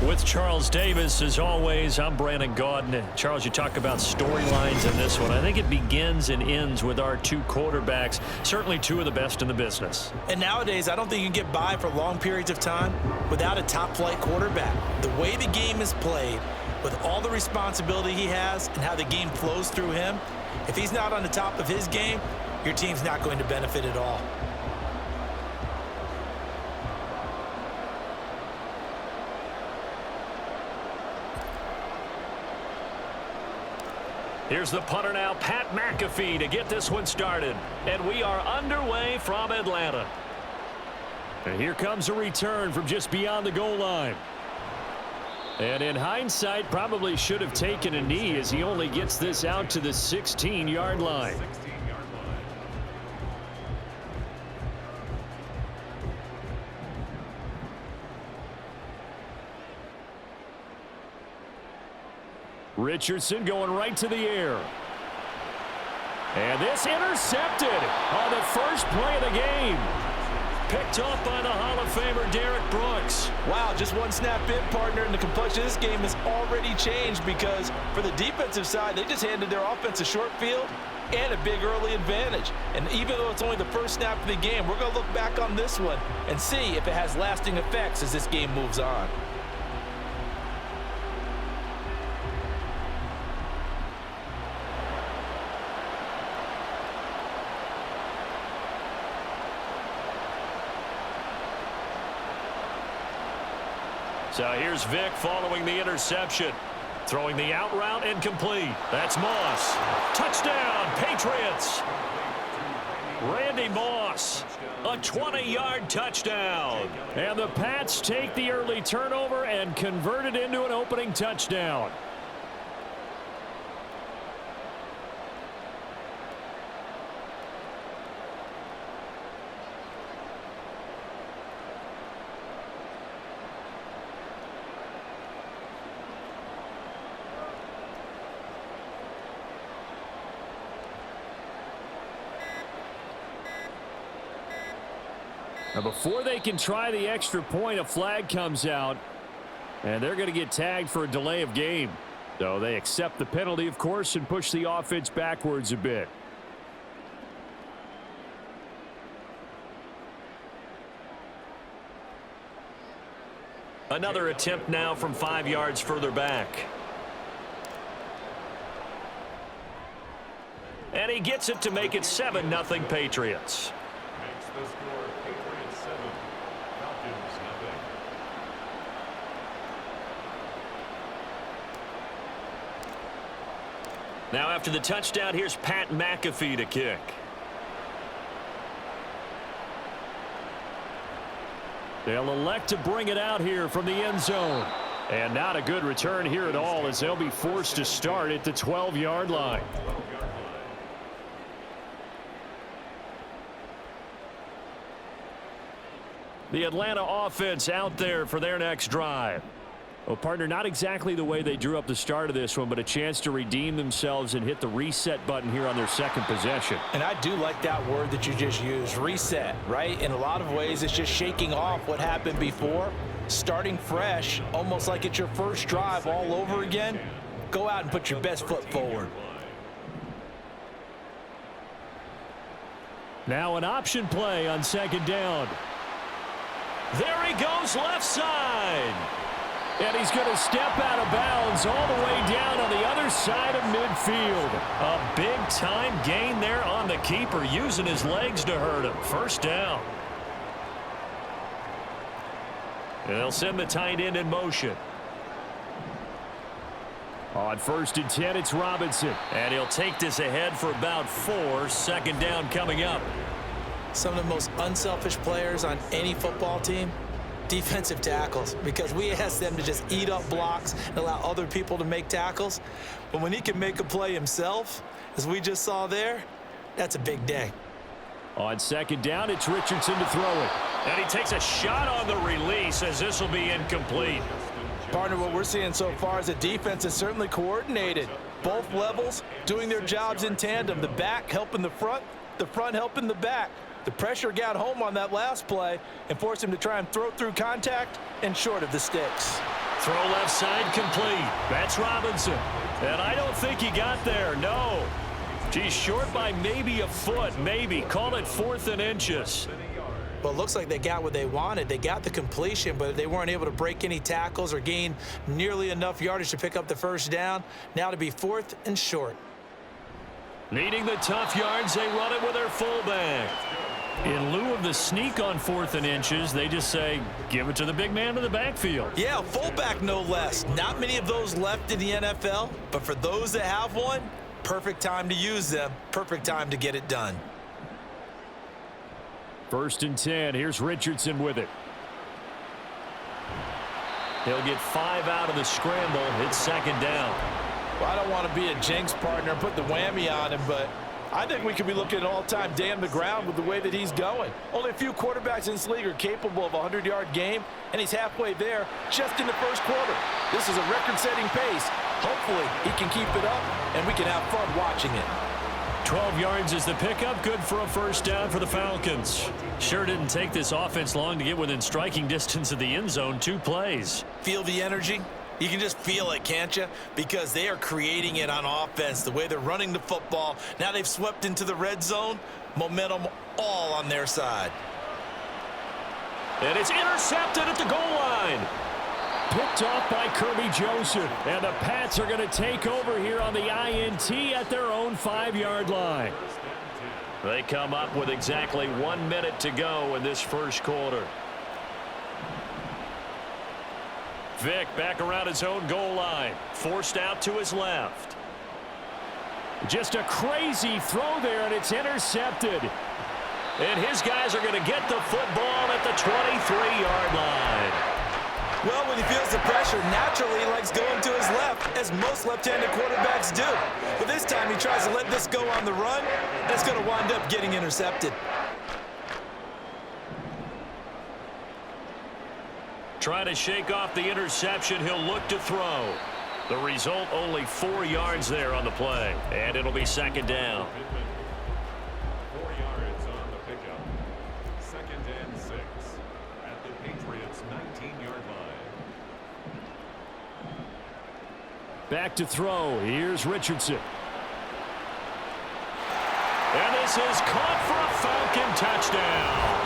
With Charles Davis, as always, I'm Brandon Gaudin. Charles, you talk about storylines in this one. I think it begins and ends with our two quarterbacks, certainly two of the best in the business. And nowadays, I don't think you can get by for long periods of time without a top-flight quarterback. The way the game is played, with all the responsibility he has and how the game flows through him, if he's not on the top of his game, your team's not going to benefit at all. Here's the punter now, Pat McAfee, to get this one started. And we are underway from Atlanta. And here comes a return from just beyond the goal line. And in hindsight, probably should have taken a knee as he only gets this out to the 16-yard line. Richardson going right to the air. And this intercepted on the first play of the game. Picked up by the Hall of Famer Derek Brooks. Wow, just one snap in, partner, and the complexion of this game has already changed because for the defensive side, they just handed their offense a short field and a big early advantage. And even though it's only the first snap of the game, we're going to look back on this one and see if it has lasting effects as this game moves on. So here's Vick following the interception. Throwing the out route incomplete. That's Moss. Touchdown, Patriots. Randy Moss. A 20-yard touchdown. And the Pats take the early turnover and convert it into an opening touchdown. Now before they can try the extra point, a flag comes out, and they're going to get tagged for a delay of game. So they accept the penalty, of course, and push the offense backwards a bit. Another attempt now from 5 yards further back. And he gets it to make it 7-0 Patriots. Now after the touchdown, here's Pat McAfee to kick. They'll elect to bring it out here from the end zone. And not a good return here at all as they'll be forced to start at the 12-yard line. The Atlanta offense out there for their next drive. Well, partner, not exactly the way they drew up the start of this one, but a chance to redeem themselves and hit the reset button here on their second possession. And I do like that word that you just used, reset, right? In a lot of ways, it's just shaking off what happened before, starting fresh, almost like it's your first drive all over again. Go out and put your best foot forward. Now an option play on second down. There he goes left side. And he's going to step out of bounds all the way down on the other side of midfield. A big-time gain there on the keeper, using his legs to hurt him. First down. And they'll send the tight end in motion. On 1st and 10, it's Robinson. And he'll take this ahead for about 4. Second down coming up. Some of the most unselfish players on any football team, defensive tackles, because we ask them to just eat up blocks and allow other people to make tackles. But when he can make a play himself, as we just saw there, that's a big day. On second down, it's Richardson to throw it. And he takes a shot on the release as this will be incomplete. Partner, what we're seeing so far is the defense is certainly coordinated. Both levels doing their jobs in tandem. The back helping the front helping the back. The pressure got home on that last play and forced him to try and throw through contact and short of the sticks. Throw left side complete. That's Robinson. And I don't think he got there, no. He's short by maybe a foot, maybe. Call it 4th and inches. Well, it looks like they got what they wanted. They got the completion, but they weren't able to break any tackles or gain nearly enough yardage to pick up the first down. Now to be 4th and short. Needing the tough yards, they run it with their fullback. In lieu of the sneak on 4th and inches, they just say, give it to the big man in the backfield. Yeah, fullback no less. Not many of those left in the NFL, but for those that have one, perfect time to use them. Perfect time to get it done. 1st and 10. Here's Richardson with it. He'll get 5 out of the scramble. It's 2nd down. Well, I don't want to be a jinx partner and put the whammy on him, but I think we could be looking at an all-time day on the ground with the way that he's going. Only a few quarterbacks in this league are capable of a 100-yard game, and he's halfway there just in the first quarter. This is a record-setting pace. Hopefully, he can keep it up, and we can have fun watching it. 12 yards is the pickup. Good for a first down for the Falcons. Sure didn't take this offense long to get within striking distance of the end zone. 2 plays. Feel the energy? You can just feel it, can't you? Because they are creating it on offense, the way they're running the football. Now they've swept into the red zone. Momentum all on their side. And it's intercepted at the goal line. Picked off by Kirby Joseph. And the Pats are going to take over here on the INT at their own 5-yard line. They come up with exactly 1 minute to go in this first quarter. Vick back around his own goal line. Forced out to his left. Just a crazy throw there, and it's intercepted. And his guys are going to get the football at the 23-yard line. Well, when he feels the pressure, naturally he likes going to his left, as most left-handed quarterbacks do. But this time he tries to let this go on the run, and it's going to wind up getting intercepted. Trying to shake off the interception, he'll look to throw. The result, only 4 yards there on the play. And it'll be 2nd down. 4 yards on the pickup. 2nd and 6 at the Patriots' 19-yard line. Back to throw. Here's Richardson. And this is caught for a Falcon touchdown.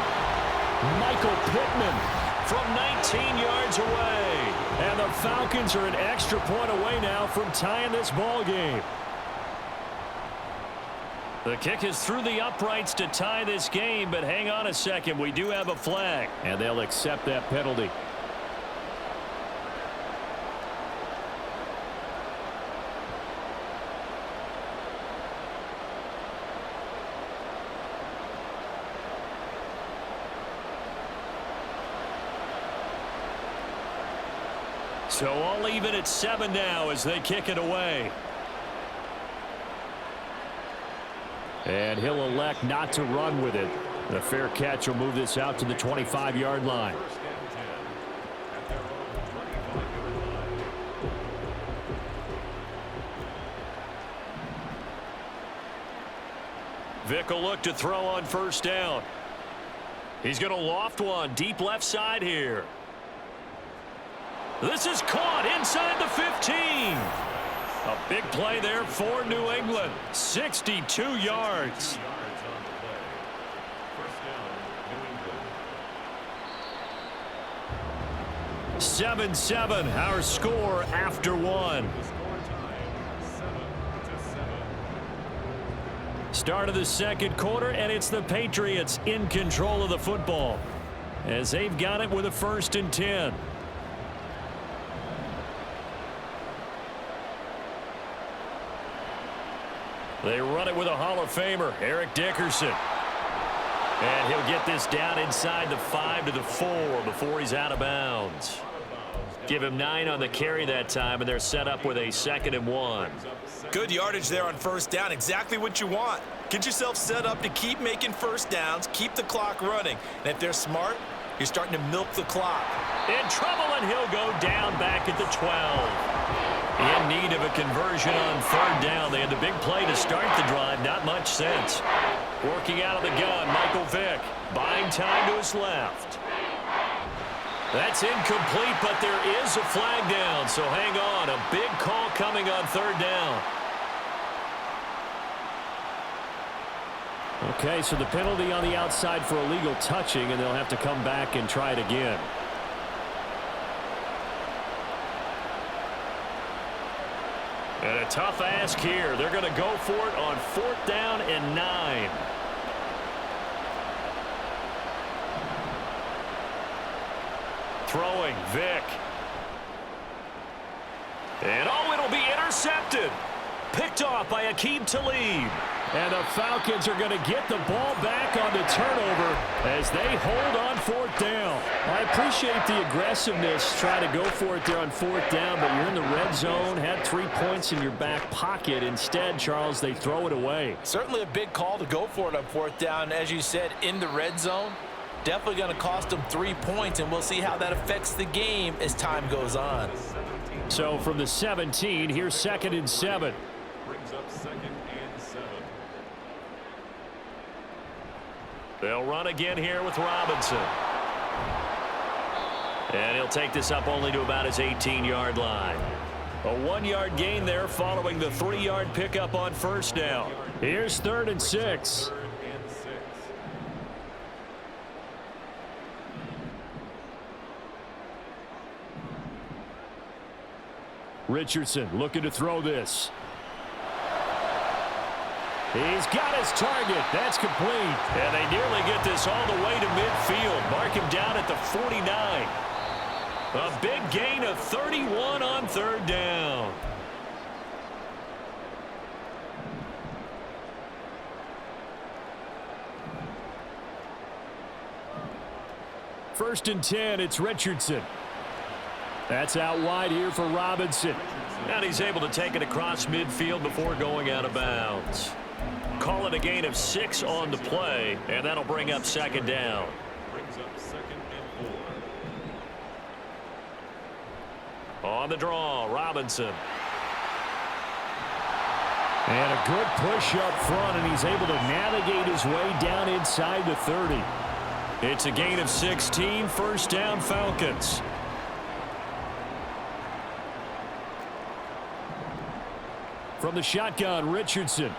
Michael Pittman from 19 yards away. And the Falcons are an extra point away now from tying this ball game. The kick is through the uprights to tie this game, but hang on a second. We do have a flag, and they'll accept that penalty. So all even at 7 now as they kick it away. And he'll elect not to run with it. The fair catch will move this out to the 25-yard line. Vick will look to throw on 1st down. He's going to loft one deep left side here. This is caught inside the 15. A big play there for New England. 62 yards. 7-7, our score after 1. Start of the 2nd quarter, and it's the Patriots in control of the football as they've got it with a 1st and 10. They run it with a Hall of Famer, Eric Dickerson. And he'll get this down inside the 5 to the 4 before he's out of bounds. Give him 9 on the carry that time, and they're set up with a 2nd and 1. Good yardage there on 1st down. Exactly what you want. Get yourself set up to keep making 1st downs, keep the clock running. And if they're smart, you're starting to milk the clock. In trouble, and he'll go down back at the 12. In need of a conversion on 3rd down. They had the big play to start the drive. Not much sense. Working out of the gun, Michael Vick. Buying time to his left. That's incomplete, but there is a flag down, so hang on. A big call coming on third down. Okay, so the penalty on the outside for illegal touching, and they'll have to come back and try it again. And a tough ask here. They're going to go for it on 4th down and 9. Throwing, Vic. And it'll be intercepted. Picked off by Aqib Talib. And the Falcons are going to get the ball back on the turnover as they hold on 4th down. I appreciate the aggressiveness, try to go for it there on 4th down, but you're in the red zone, had 3 points in your back pocket. Instead, Charles, they throw it away. Certainly a big call to go for it on 4th down. As you said, in the red zone, definitely going to cost them 3 points, and we'll see how that affects the game as time goes on. So from the 17, here's 2nd and 7. Brings up 2nd and 7. They'll run again here with Robinson. And he'll take this up only to about his 18-yard line. A 1-yard gain there following the 3-yard pickup on 1st down. Here's 3rd and 6. 3rd and 6. Richardson looking to throw this. He's got his target. That's complete. And they nearly get this all the way to midfield. Mark him down at the 49. A big gain of 31 on 3rd down. First and 10, it's Richardson. That's out wide here for Robinson. And he's able to take it across midfield before going out of bounds. Call it a gain of 6 on the play, and that'll bring up 2nd down. Brings up 2nd and 4. On the draw, Robinson. And a good push up front, and he's able to navigate his way down inside the 30. It's a gain of 16, 1st down Falcons. From the shotgun, Richardson.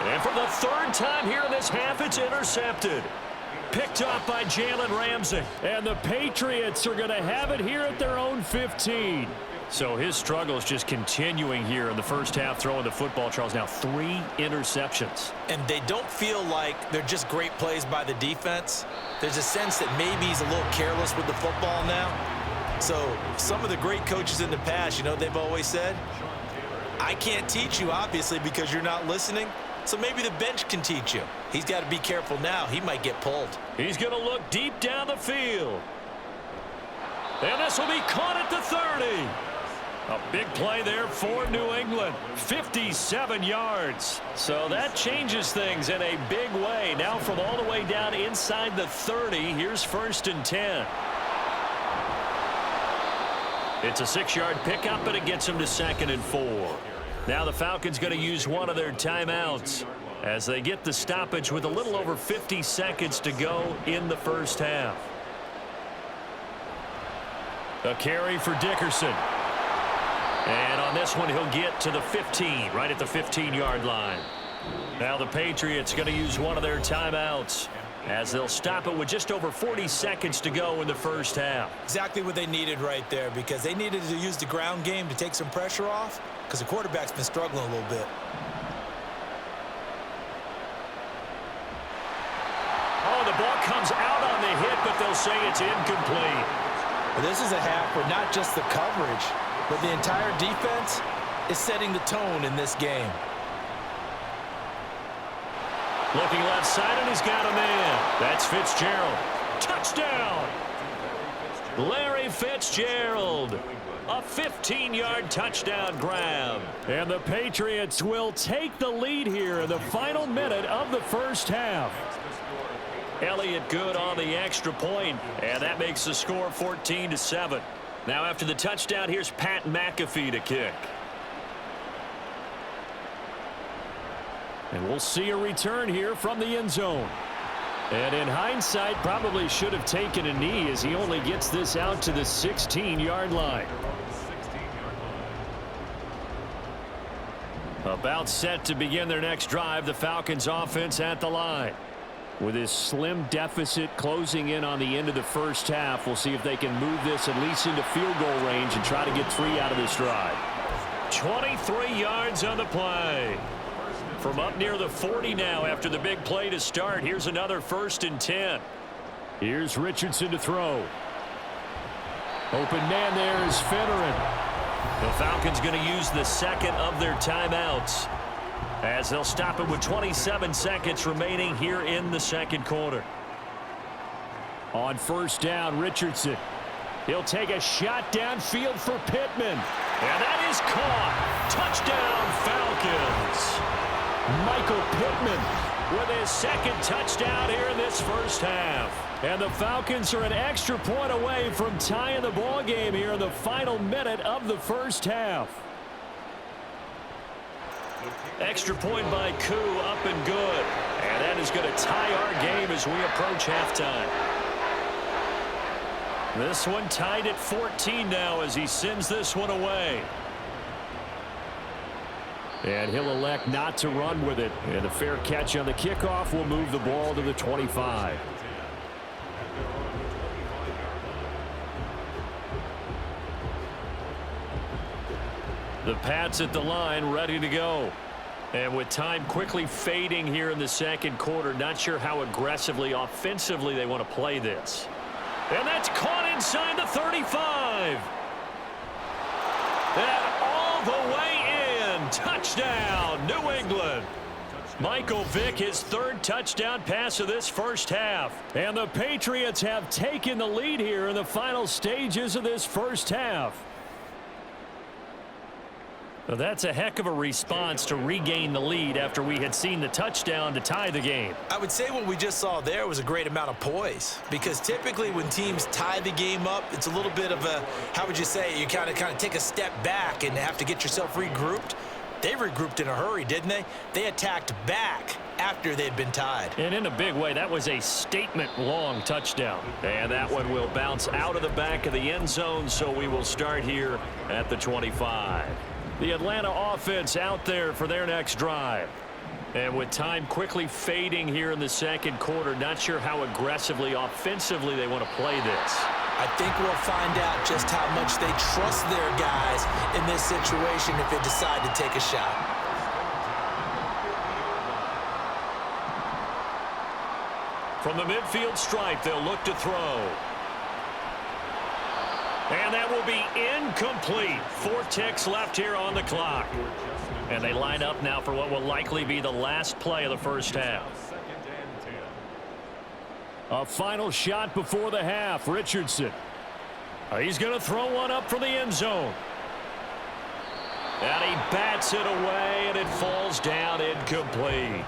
And for the 3rd time here in this half, it's intercepted. Picked off by Jalen Ramsey. And the Patriots are going to have it here at their own 15. So his struggle is just continuing here in the first half, throwing the football, Charles. Now 3 interceptions. And they don't feel like they're just great plays by the defense. There's a sense that maybe he's a little careless with the football now. So some of the great coaches in the past, you know, they've always said, I can't teach you, obviously, because you're not listening. So maybe the bench can teach you. He's got to be careful now. He might get pulled. He's going to look deep down the field. And this will be caught at the 30. A big play there for New England. 57 yards. So that changes things in a big way. Now from all the way down inside the 30, here's 1st and 10. It's a 6-yard pickup, and it gets him to 2nd and 4. Now the Falcons going to use one of their timeouts as they get the stoppage with a little over 50 seconds to go in the first half. A carry for Dickerson. And on this one, he'll get to the 15, right at the 15-yard line. Now the Patriots going to use one of their timeouts as they'll stop it with just over 40 seconds to go in the first half. Exactly what they needed right there, because they needed to use the ground game to take some pressure off, because the quarterback's been struggling a little bit. Oh, the ball comes out on the hit, but they'll say it's incomplete. But this is a half where not just the coverage, but the entire defense is setting the tone in this game. Looking left side, and he's got a man. That's Fitzgerald. Touchdown! Larry Fitzgerald. A 15-yard touchdown grab. And the Patriots will take the lead here in the final minute of the first half. Elliott good on the extra point, and that makes the score 14-7. Now after the touchdown, here's Pat McAfee to kick. And we'll see a return here from the end zone. And in hindsight, probably should have taken a knee as he only gets this out to the 16-yard line. About set to begin their next drive, the Falcons offense at the line. With this slim deficit closing in on the end of the first half, we'll see if they can move this at least into field goal range and try to get 3 out of this drive. 23 yards on the play. From up near the 40 now after the big play to start. Here's another 1st and 10. Here's Richardson to throw. Open man there is Finneran. The Falcons going to use the second of their timeouts as they'll stop it with 27 seconds remaining here in the second quarter. On 1st down, Richardson. He'll take a shot downfield for Pittman. And that is caught. Touchdown, Falcons. Michael Pittman with his second touchdown here in this first half. And the Falcons are an extra point away from tying the ball game here in the final minute of the first half. Extra point by Koo, up and good. And that is going to tie our game as we approach halftime. This one tied at 14 now as he sends this one away. And he'll elect not to run with it. And a fair catch on the kickoff will move the ball to the 25. The Pats at the line, ready to go. And with time quickly fading here in the second quarter, not sure how aggressively, offensively they want to play this. And that's caught inside the 35. And all the way in. Touchdown, New England. Michael Vick, his 3rd touchdown pass of this first half. And the Patriots have taken the lead here in the final stages of this first half. Well, that's a heck of a response to regain the lead after we had seen the touchdown to tie the game. I would say what we just saw there was a great amount of poise, because typically when teams tie the game up, it's a little bit of a, how would you say, you kind of take a step back and have to get yourself regrouped. They regrouped in a hurry, didn't they? They attacked back after they'd been tied. And in a big way, that was a statement-long touchdown. And that one will bounce out of the back of the end zone, so we will start here at the 25. The Atlanta offense out there for their next drive. And with time quickly fading here in the second quarter, not sure how aggressively, offensively they want to play this. I think we'll find out just how much they trust their guys in this situation if they decide to take a shot. From the midfield stripe, they'll look to throw. And that will be incomplete. 4 ticks left here on the clock. And they line up now for what will likely be the last play of the first half. A final shot before the half. Richardson. He's going to throw one up for the end zone. And he bats it away, and it falls down incomplete.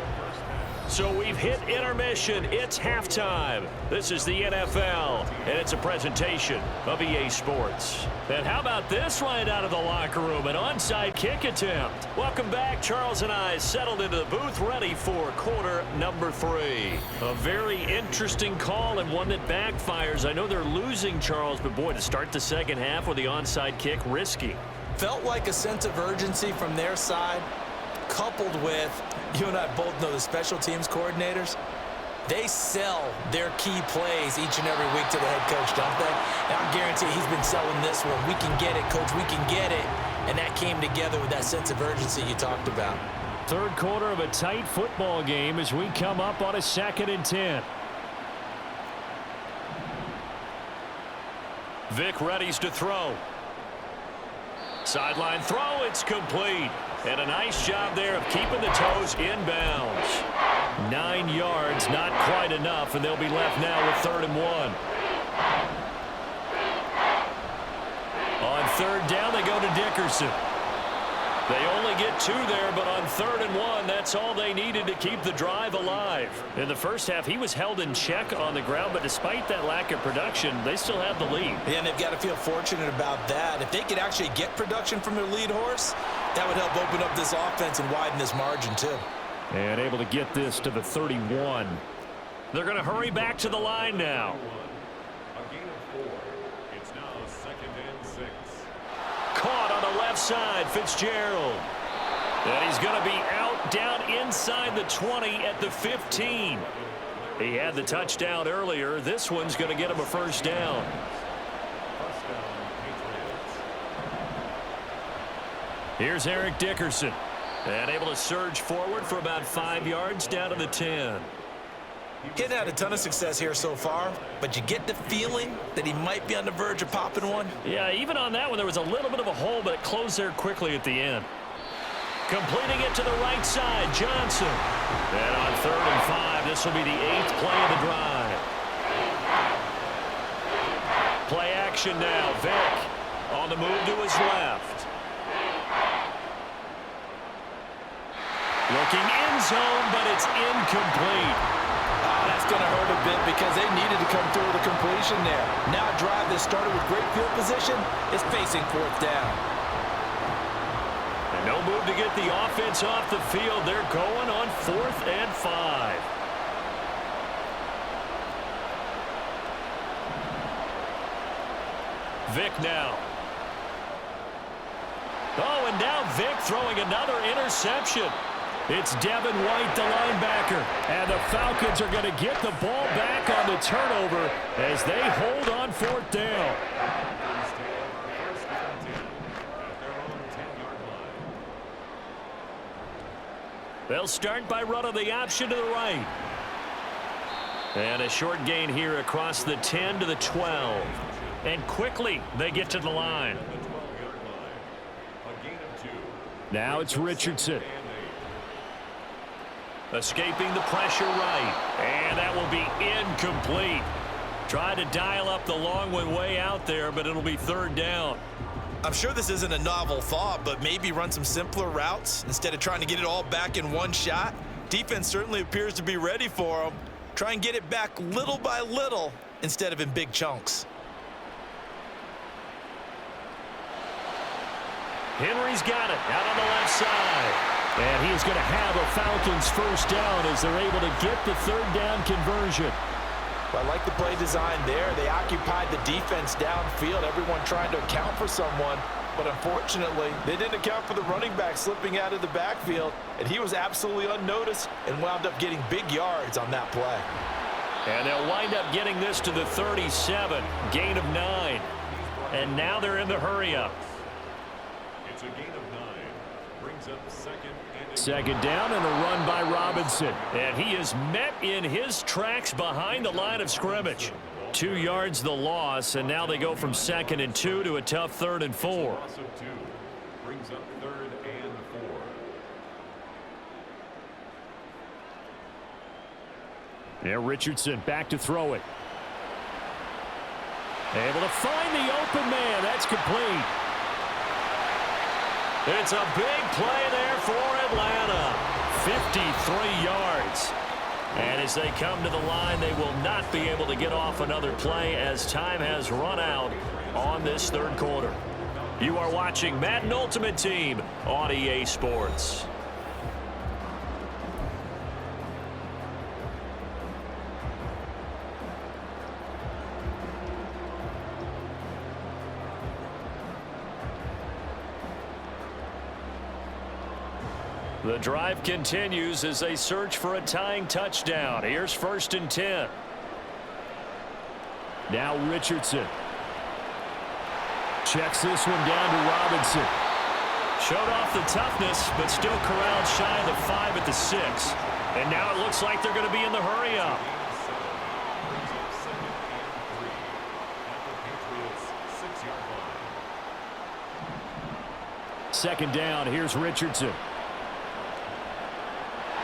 So we've hit intermission. It's halftime. This is the NFL, and it's a presentation of EA Sports. And how about this right out of the locker room? An onside kick attempt. Welcome back. Charles and I settled into the booth, ready for quarter number 3. A very interesting call and one that backfires. I know they're losing, Charles, but boy, to start the second half with the onside kick, risky. Felt like a sense of urgency from their side, coupled with, you and I both know the special teams coordinators, they sell their key plays each and every week to the head coach, don't they? And I guarantee he's been selling this one. We can get it, coach, we can get it. And that came together with that sense of urgency you talked about. Third quarter of a tight football game as we come up on a 2nd and 10. Vick readies to throw. Sideline throw, it's complete. And a nice job there of keeping the toes inbounds. 9 yards, not quite enough, and they'll be left now with 3rd and 1. On 3rd down, they go to Dickerson. They only get 2 there, but on 3rd and 1, that's all they needed to keep the drive alive. In the first half, he was held in check on the ground, but despite that lack of production, they still have the lead. Yeah, and they've got to feel fortunate about that. If they could actually get production from their lead horse, that would help open up this offense and widen this margin too. And able to get this to the 31. They're going to hurry back to the line now. A gain of 4. It's now 2nd and 6. Caught on the left side, Fitzgerald. And he's going to be out down inside the 20 at the 15. He had the touchdown earlier. This one's going to get him a first down. First down, Patriots. Here's Eric Dickerson. And able to surge forward for about 5 yards down to the 10. Getting had a ton of success here so far, but you get the feeling that he might be on the verge of popping one. Yeah, even on that one, there was a little bit of a hole, but it closed there quickly at the end. Completing it to the right side, Johnson. And on 3rd and 5, this will be the 8th play of the drive. Play action now. Vick on the move to his left. Looking end zone, but it's incomplete. Oh, that's going to hurt a bit because they needed to come through with a completion there. Now a drive that started with great field position is facing 4th down. And no move to get the offense off the field. They're going on 4th and 5. Vick now. Oh, and now Vick throwing another interception. It's Devin White, the linebacker. And the Falcons are going to get the ball back on the turnover as they hold on 4th down. First down 10 at their own 10-yard line. They'll start by running the option to the right. And a short gain here across the 10 to the 12. And quickly they get to the line. The 12-yard line. A gain of 2. Now it's Richardson. Escaping the pressure right. And that will be incomplete. Tried to dial up the long one way out there, but it'll be 3rd down. I'm sure this isn't a novel thought, but maybe run some simpler routes instead of trying to get it all back in one shot. Defense certainly appears to be ready for them. Try and get it back little by little instead of in big chunks. Henry's got it out on the left side. And he's going to have a Falcons first down as they're able to get the 3rd down conversion. I like the play design there. They occupied the defense downfield, everyone trying to account for someone. But unfortunately, they didn't account for the running back slipping out of the backfield. And he was absolutely unnoticed and wound up getting big yards on that play. And they'll wind up getting this to the 37. Gain of 9. And now they're in the hurry-up. It's a gain of 9. Brings up 2nd and 2nd down and a run by Robinson. And he is met in his tracks behind the line of scrimmage. 2 yards the loss, and now they go from 2nd and 2 to a tough 3rd and 4. loss of 2. Brings up 3rd and 4. Yeah, Richardson back to throw it. Able to find the open man. That's complete. It's a big play there for Atlanta. 53 yards. And as they come to the line, they will not be able to get off another play as time has run out on this 3rd quarter. You are watching Madden Ultimate Team on EA Sports. The drive continues as they search for a tying touchdown. Here's 1st and 10. Now Richardson. Checks this one down to Robinson. Showed off the toughness, but still corralled shy of the 5 at the 6. And now it looks like they're going to be in the hurry-up. Brings up 2nd and 3 at the Patriots' 6-yard line. 2nd down. Here's Richardson.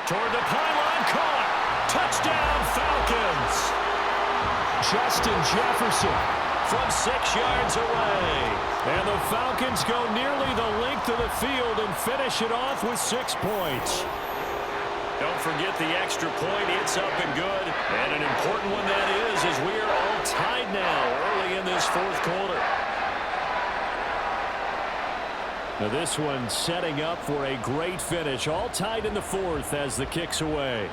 Toward the pylon, caught. Touchdown, Falcons. Justin Jefferson From 6 yards away. And the Falcons go nearly the length of the field and finish it off with 6 points. Don't forget the extra point. It's up and good. And an important one that is, as we are all tied now early in this 4th quarter. Now this one setting up for a great finish. All tied in the 4th as the kick's away.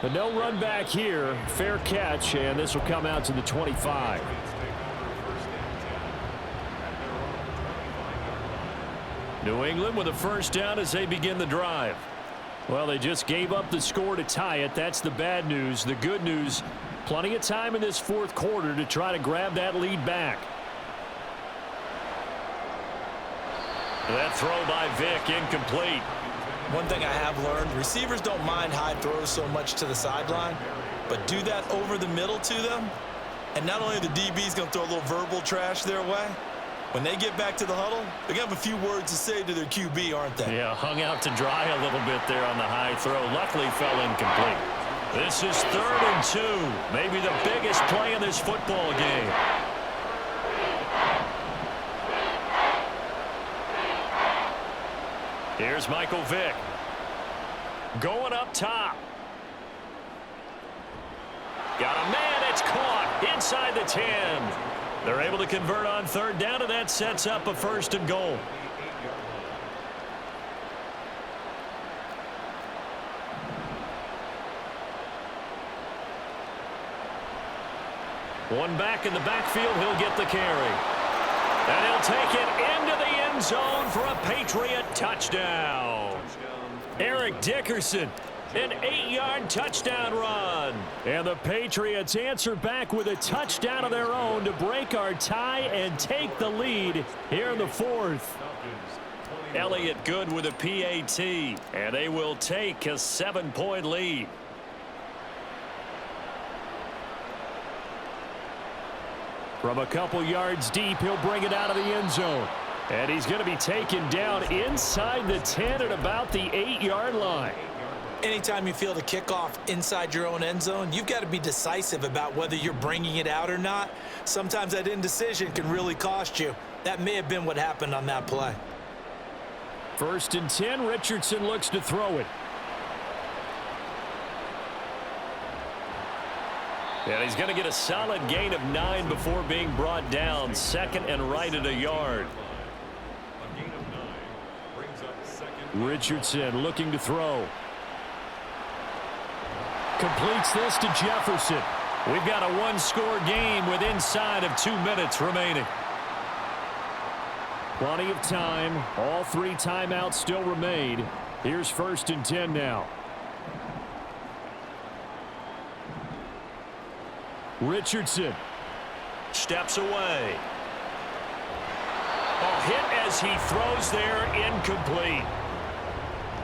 But no run back here. Fair catch, and this will come out to the 25. New England with a first down as they begin the drive. Well, they just gave up the score to tie it. That's the bad news. The good news, plenty of time in this fourth quarter to try to grab that lead back. That throw by Vick incomplete. One thing I have learned, receivers don't mind high throws so much to the sideline, but do that over the middle to them, and not only are the DBs going to throw a little verbal trash their way, when they get back to the huddle, they're going to have a few words to say to their QB, aren't they? Yeah, hung out to dry a little bit there on the high throw. Luckily fell incomplete. This is 3rd and 2. Maybe the biggest play in this football game. Here's Michael Vick. Going up top. Got a man. It's caught inside the 10. They're able to convert on 3rd down, and that sets up a 1st and goal. One back in the backfield. He'll get the carry. And he'll take it into the end zone for a Patriot touchdown. Eric Dickerson, an 8-yard touchdown run. And the Patriots answer back with a touchdown of their own to break our tie and take the lead here in the 4th. Elliott good with a PAT, and they will take a 7-point lead. From a couple yards deep, he'll bring it out of the end zone. And he's going to be taken down inside the 10 at about the 8-yard line. Anytime you feel the kickoff inside your own end zone, you've got to be decisive about whether you're bringing it out or not. Sometimes that indecision can really cost you. That may have been what happened on that play. 1st and 10, Richardson looks to throw it. And he's going to get a solid gain of 9 before being brought down. 2nd and right at a yard. A gain of 9 brings up 2nd. Richardson looking to throw. Completes this to Jefferson. We've got a 1-score game with inside of 2 minutes remaining. Plenty of time. All 3 timeouts still remain. Here's 1st and 10 now. Richardson Steps away. A hit as he throws there, incomplete.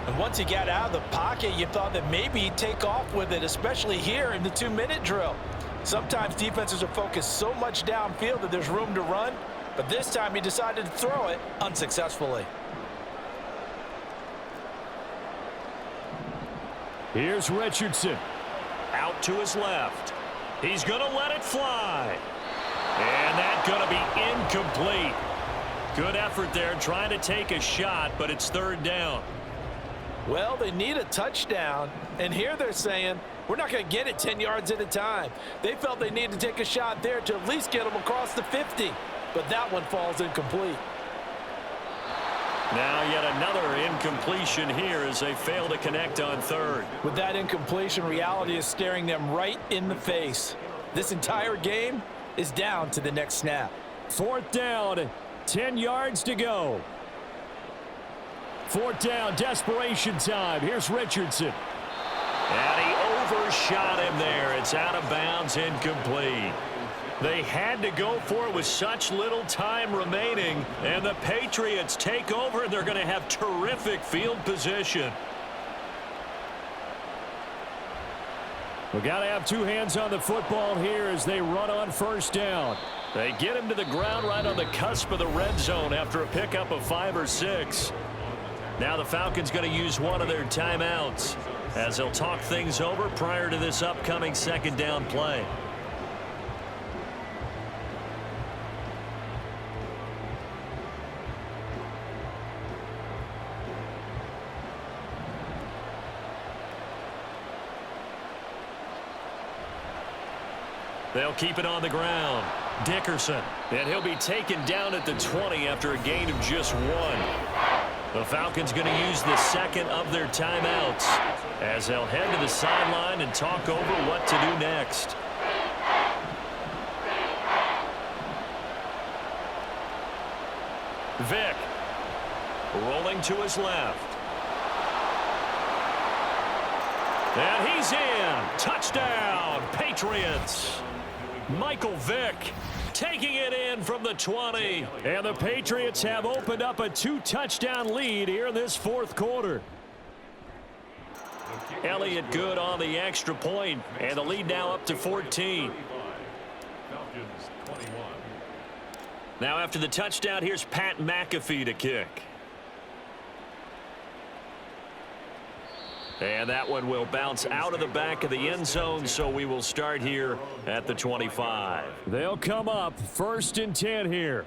And once he got out of the pocket, you thought that maybe he'd take off with it, especially here in the 2-minute drill. Sometimes defenses are focused so much downfield that there's room to run, but this time he decided to throw it unsuccessfully. Here's Richardson. Out to his left. He's going to let it fly. And that's going to be incomplete. Good effort there trying to take a shot, but it's 3rd down. Well, they need a touchdown, and here they're saying, we're not going to get it 10 yards at a time. They felt they needed to take a shot there to at least get them across the 50, but that one falls incomplete. Now yet another incompletion here as they fail to connect on 3rd. With that incompletion, reality is staring them right in the face. This entire game is down to the next snap. 4th down, 10 yards to go. 4th down, desperation time. Here's Richardson. And he overshot him there. It's out of bounds, incomplete. They had to go for it with such little time remaining, and the Patriots take over, and they're going to have terrific field position. We got to have 2 hands on the football here as they run on 1st down. They get him to the ground right on the cusp of the red zone after a pickup of 5 or 6. Now the Falcons going to use one of their timeouts as they'll talk things over prior to this upcoming 2nd down play. They'll keep it on the ground. Dickerson. And he'll be taken down at the 20 after a gain of just 1. The Falcons going to use the second of their timeouts as they'll head to the sideline and talk over what to do next. Vick rolling to his left. And he's in. Touchdown, Patriots. Michael Vick taking it in from the 20. And the Patriots have opened up a 2-touchdown lead here in this fourth quarter. Elliott good on the extra point, and the lead now up to 14. Falcons 21. Now after the touchdown, here's Pat McAfee to kick. And that one will bounce out of the back of the end zone, so we will start here at the 25. They'll come up 1st and 10 here.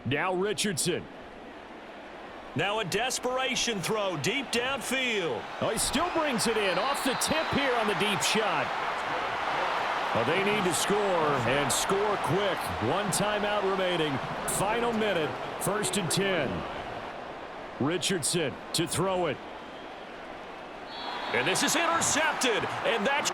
Now Richardson. Now a desperation throw deep downfield. Oh, he still brings it in off the tip here on the deep shot. Well, they need to score and score quick. 1 timeout remaining. Final minute, 1st and 10. Richardson to throw it. And this is intercepted, and that's